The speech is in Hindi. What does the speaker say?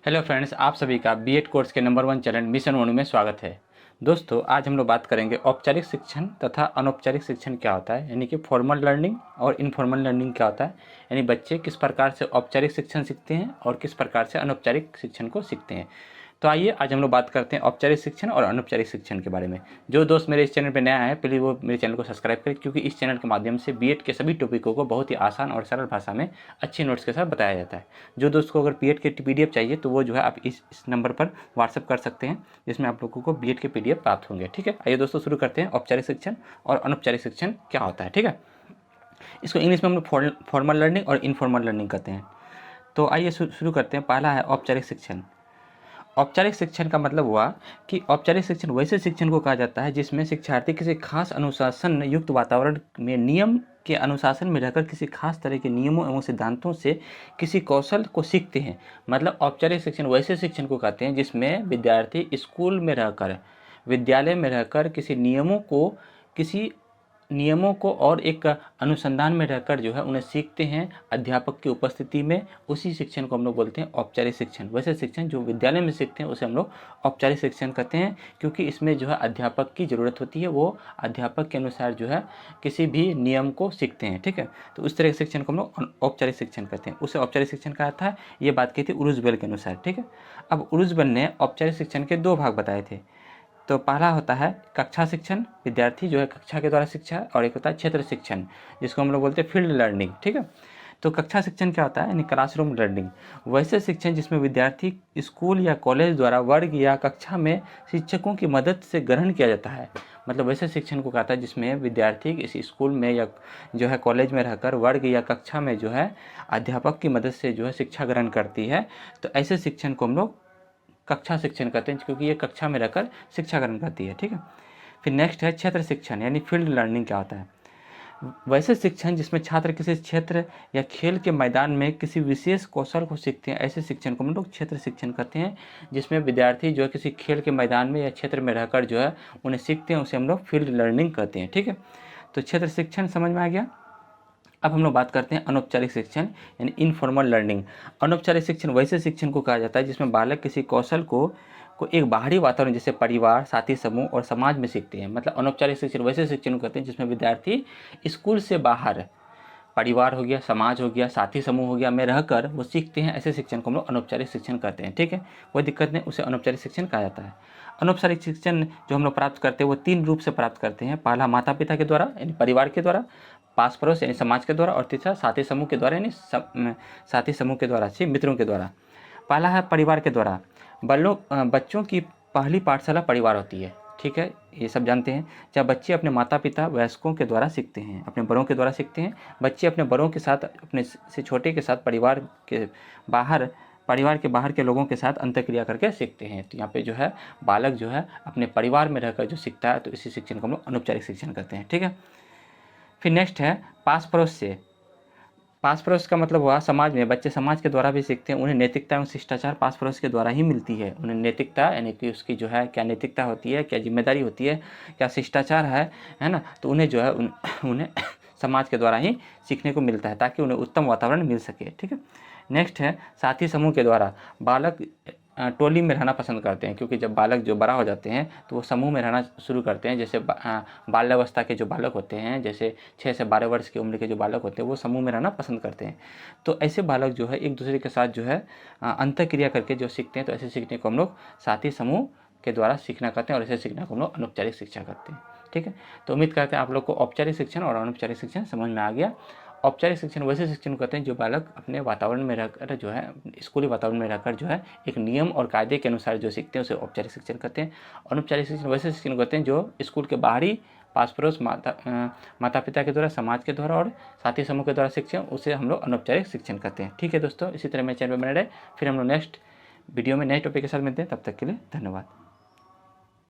हेलो फ्रेंड्स, आप सभी का बीएड कोर्स के नंबर 1 चैनल मिशन मोनू में स्वागत है। दोस्तों, आज हम लोग बात करेंगे औपचारिक शिक्षण तथा अनौपचारिक शिक्षण क्या होता है, यानी कि फॉर्मल लर्निंग और इनफॉर्मल लर्निंग क्या होता है, यानी बच्चे किस प्रकार से औपचारिक शिक्षण सीखते हैं और किस प्रकार से अनौपचारिक शिक्षण को सीखते हैं। तो आइए आज हम लोग बात करते हैं औपचारिक शिक्षण और अनौपचारिक शिक्षण के बारे में। जो दोस्त मेरे इस चैनल पर नया है, प्लीज़ वो मेरे चैनल को सब्सक्राइब करें, क्योंकि इस चैनल के माध्यम से बीएड के सभी टॉपिकों को बहुत ही आसान और सरल भाषा में अच्छे नोट्स के साथ बताया जाता है। जो दोस्त को अगर बीएड के पीडीएफ चाहिए तो वो जो है आप इस नंबर पर व्हाट्सअप कर सकते हैं, जिसमें आप लोगों को बीएड के पीडीएफ प्राप्त होंगे। ठीक है, आइए दोस्तों शुरू करते हैं। औपचारिक शिक्षण और अनौपचारिक शिक्षण क्या होता है। ठीक है, इसको इंग्लिश में हम लोग फॉर्मल लर्निंग और इनफॉर्मल लर्निंग कहते हैं। तो आइए शुरू करते हैं। पहला है औपचारिक शिक्षण। औपचारिक शिक्षण का मतलब हुआ कि औपचारिक शिक्षण वैसे शिक्षण को कहा जाता है जिसमें शिक्षार्थी किसी खास अनुशासन युक्त वातावरण में नियम के अनुशासन में रहकर किसी खास तरह के नियमों एवं सिद्धांतों से किसी कौशल को सीखते हैं। मतलब औपचारिक शिक्षण वैसे शिक्षण को कहते हैं जिसमें विद्यार्थी स्कूल में रहकर, विद्यालय में रहकर किसी नियमों को और एक अनुसंधान में रहकर जो है उन्हें सीखते हैं अध्यापक की उपस्थिति में। उसी शिक्षण को हम लोग बोलते हैं औपचारिक शिक्षण। वैसे शिक्षण जो विद्यालय में सीखते हैं उसे हम लोग औपचारिक शिक्षण कहते हैं, क्योंकि इसमें जो है अध्यापक की ज़रूरत होती है, वो अध्यापक के अनुसार जो है किसी भी नियम को सीखते हैं। ठीक है, तो उस तरह के शिक्षण को हम लोग औपचारिक शिक्षण कहते हैं। उसे औपचारिक शिक्षण कहा था। ये बात की थी उरुजबेल के अनुसार। ठीक है, अब उरुजबेल ने औपचारिक शिक्षण के 2 भाग बताए थे। तो पहला होता है कक्षा शिक्षण, विद्यार्थी जो है कक्षा के द्वारा शिक्षा, और एक होता है क्षेत्र शिक्षण, जिसको हम लोग बोलते हैं फील्ड लर्निंग। ठीक है, तो कक्षा शिक्षण क्या होता है, यानी क्लासरूम लर्निंग। वैसे शिक्षण जिसमें विद्यार्थी स्कूल या कॉलेज द्वारा वर्ग या कक्षा में शिक्षकों की मदद से ग्रहण किया जाता है। मतलब वैसे शिक्षण को कहता है जिसमें विद्यार्थी इस स्कूल में या जो है कॉलेज में रहकर वर्ग या कक्षा में जो है अध्यापक की मदद से जो है शिक्षा ग्रहण करती है। तो ऐसे शिक्षण को हम लोग कक्षा शिक्षण कहते हैं, क्योंकि ये कक्षा में रहकर शिक्षा ग्रहण करती है। ठीक है, फिर नेक्स्ट है क्षेत्र शिक्षण, यानी फील्ड लर्निंग क्या होता है। वैसे शिक्षण जिसमें छात्र किसी क्षेत्र या खेल के मैदान में किसी विशेष कौशल को सीखते हैं, ऐसे शिक्षण को हम लोग क्षेत्र शिक्षण कहते हैं, जिसमें विद्यार्थी जो है किसी खेल के मैदान में या क्षेत्र में रहकर जो है उन्हें सीखते हैं, उसे हम लोग फील्ड लर्निंग कहते हैं। ठीक है, तो क्षेत्र शिक्षण समझ में आ गया। अब हम लोग बात करते हैं अनौपचारिक शिक्षण, यानी इनफॉर्मल लर्निंग। अनौपचारिक शिक्षण वैसे शिक्षण को कहा जाता है जिसमें बालक किसी कौशल को एक बाहरी वातावरण जैसे परिवार, साथी समूह और समाज में सीखते हैं। मतलब अनौपचारिक शिक्षण वैसे शिक्षण को कहते हैं जिसमें विद्यार्थी स्कूल से बाहर परिवार हो गया, समाज हो गया, साथी समूह हो गया में रहकर वो सीखते हैं। ऐसे शिक्षण को हम लोग अनौपचारिक शिक्षण कहते हैं। ठीक है, कोई दिक्कत नहीं, उसे अनौपचारिक शिक्षण कहा जाता है। अनौपचारिक शिक्षण जो हम लोग प्राप्त करते हैं वो 3 रूप से प्राप्त करते हैं। पहला माता पिता के द्वारा यानी परिवार के द्वारा, पास पड़ोस यानी समाज के द्वारा, और तीसरा साथी समूह के द्वारा यानी साथी समूह के द्वारा से मित्रों के द्वारा। पहला है परिवार के द्वारा। बच्चों की पहली पाठशाला परिवार होती है। ठीक है, ये सब जानते हैं। जब बच्चे अपने माता पिता वयस्कों के द्वारा सीखते हैं, अपने बड़ों के द्वारा सीखते हैं। बच्चे अपने बड़ों के साथ, अपने से छोटे के साथ परिवार के बाहर के लोगों के साथ अंतःक्रिया करके सीखते हैं। तो यहाँ पे जो है बालक जो है अपने परिवार में रहकर जो सीखता है, तो इसी शिक्षण को हम लोग अनौपचारिक शिक्षण कहते हैं। ठीक है, फिर नेक्स्ट है पास पड़ोस से। पास पड़ोस का मतलब हुआ समाज में, बच्चे समाज के द्वारा भी सीखते हैं। उन्हें नैतिकता एवं शिष्टाचार पास पड़ोस के द्वारा ही मिलती है। उन्हें नैतिकता यानी कि उसकी जो है क्या नैतिकता होती है, क्या जिम्मेदारी होती है, क्या शिष्टाचार है ना, तो उन्हें जो है उन्हें समाज के द्वारा ही सीखने को मिलता है, ताकि उन्हें उत्तम वातावरण मिल सके। ठीक है, नेक्स्ट है साथी समूह के द्वारा। बालक टोली में रहना पसंद करते हैं, क्योंकि जब बालक जो बड़ा हो जाते हैं तो वो समूह में रहना शुरू करते हैं। जैसे बाल्यावस्था के जो बालक होते हैं, जैसे 6 से 12 वर्ष की उम्र के जो बालक होते हैं, वो समूह में रहना पसंद करते हैं। तो ऐसे बालक जो है एक दूसरे के साथ जो है अंतःक्रिया करके जो सीखते हैं, तो ऐसे सीखने को हम लोग साथी समूह के द्वारा सीखना कहते हैं, और ऐसे सीखने को हम लोग अनौपचारिक शिक्षा करते हैं। ठीक है, तो उम्मीद करते हैं आप लोग को औपचारिक शिक्षण और अनौपचारिक शिक्षण समझ में आ गया। औपचारिक शिक्षण वैसे शिक्षण कहते हैं जो बालक अपने वातावरण में रहकर जो है स्कूली वातावरण में रहकर जो है एक नियम और कायदे के अनुसार जो सीखते हैं, उसे औपचारिक शिक्षण कहते हैं। अनौपचारिक शिक्षण वैसे शिक्षण कहते हैं जो स्कूल के बाहरी पास पड़ोस माता पिता के द्वारा, समाज के द्वारा और साथी समूह के द्वारा शिक्षण, उसे हम लोग अनौपचारिक शिक्षण कहते हैं। ठीक है दोस्तों, इसी तरह मेरे चैनल पर बने रहे। फिर हम लोग नेक्स्ट वीडियो में नए टॉपिक के साथ मिलते हैं। तब तक के लिए धन्यवाद।